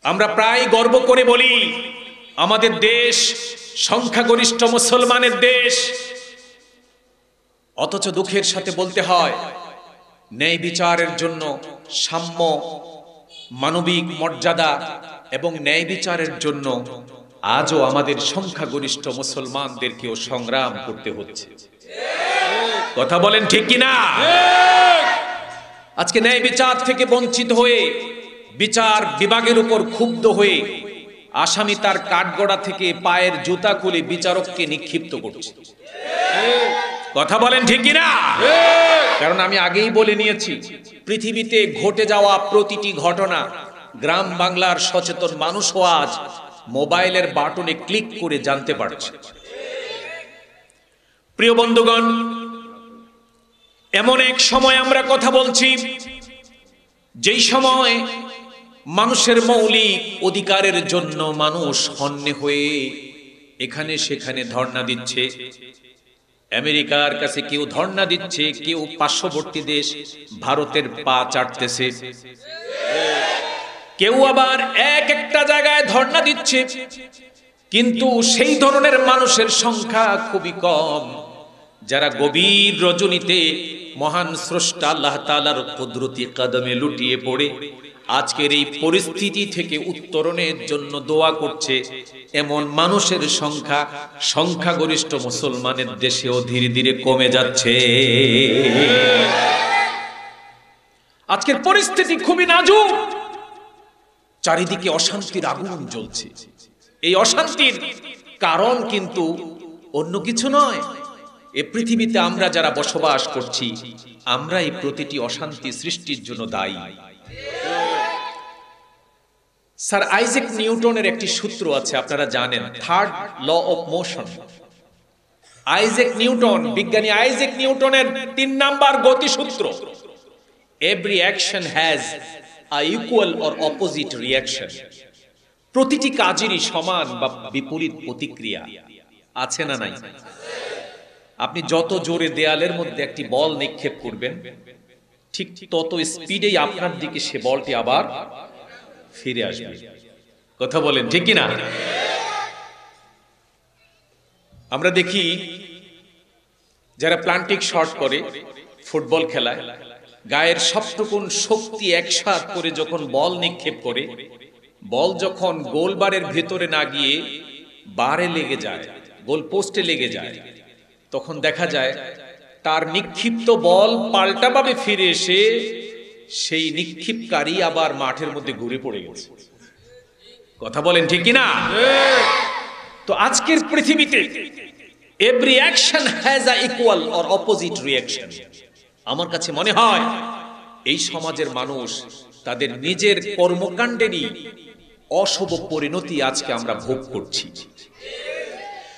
আমরা প্রায় গর্ব করে বলি আমাদের দেশ সংখ্যাগরিষ্ঠ মুসলমানের দেশ, অথচ দুঃখের সাথে বলতে হয় ন্যায় বিচারের জন্য সাম্য, মানবিক মর্যাদা এবং ন্যায় বিচারের জন্য আজও আমাদের সংখ্যাগরিষ্ঠ মুসলমানদেরকেও সংগ্রাম করতে হচ্ছে। কথা বলেন ঠিক কিনা? আজকে ন্যায় বিচার থেকে বঞ্চিত হয়ে বিচার বিভাগের উপর ক্ষুব্ধ হয়ে আসামি তার কাঠগড়া থেকে পায়ের জুতা খুলে বিচারককে নিক্ষিপ্ত করছে। কথা বলেন ঠিক কিনা? কারণ আমি আগেই বলে নিয়েছি, পৃথিবীতে ঘটে যাওয়া প্রতিটি ঘটনা গ্রাম বাংলার সচেতন মানুষও আজ মোবাইলের বাটনে ক্লিক করে জানতে পারছে। প্রিয় বন্ধুগণ, এমন এক সময় আমরা কথা বলছি যেই সময় মানুষের মৌলিক অধিকারের জন্য মানুষ হন্যে হয়ে এখানে সেখানে ধর্ণা দিচ্ছে। আমেরিকার কাছে কেউ ধর্ণা দিচ্ছে, কেউ পার্শ্ববর্তী দেশ ভারতের পা চাটতেছে, কেউ আবার এক একটা জায়গায় ধর্ণা দিচ্ছে, কিন্তু সেই ধরনের মানুষের সংখ্যা খুবই কম যারা গভীর রজনীতে মহান স্রষ্টা আল্লাহ তাআলার কুদরতি কদমে লুটিয়ে পড়ে আজকের এই পরিস্থিতি থেকে উত্তরণের জন্য দোয়া করছে। এমন মানুষের সংখ্যা সংখ্যাগরিষ্ঠ মুসলমানের দেশেও ধীরে ধীরে কমে যাচ্ছে। আজকের পরিস্থিতি খুবই নাজুক, চারিদিকে অশান্তির আগুন জ্বলছে। এই অশান্তির কারণ কিন্তু অন্য কিছু নয়, এ পৃথিবীতে আমরা যারা বসবাস করছি আমরা এই প্রতিটি অশান্তি সৃষ্টির জন্য দায়ী। স্যার আইজ্যাক নিউটনের একটি সূত্র আছে, আপনারা জানেন, third law of motion. Isaac Newton, বিজ্ঞানী আইজ্যাক নিউটনের 3 নাম্বার গতিসূত্র, every action has a equal or opposite reaction. প্রতিটি কাজেরই সমান বা বিপরীত প্রতিক্রিয়া আছে না নাই? আপনি যত জোরে দেয়ালের মধ্যে একটি বল নিক্ষেপ করবেন, ঠিক তত স্পিডেই আপনার দিকে সে বলটি আবার ফিরে আসবে। কথা বলেন ঠিক কিনা? আমরা দেখি যারা প্লান্টিক শট করে ফুটবল খেলায়, গায়ের সবটুকুন শক্তি একসাথ করে যখন বল নিক্ষেপ করে, বল যখন গোলবারের ভেতরে না গিয়ে বারে লেগে যায়, গোল পোস্টে লেগে যায়, তখন দেখা যায় তার নিক্ষিপ্ত বল পাল্টাভাবে ফিরে এসে সেই নিক্ষিপকারী আবার মাঠের মধ্যে ঘুরে পড়ে গেছে। কথা বলেন ঠিক কিনা? তো আজকের পৃথিবীতে every action has a equal or opposite reaction. আমার কাছে মনে হয় এই সমাজের মানুষ তাদের নিজের কর্মকাণ্ডেরই অশুভ পরিণতি আজকে আমরা ভোগ করছি।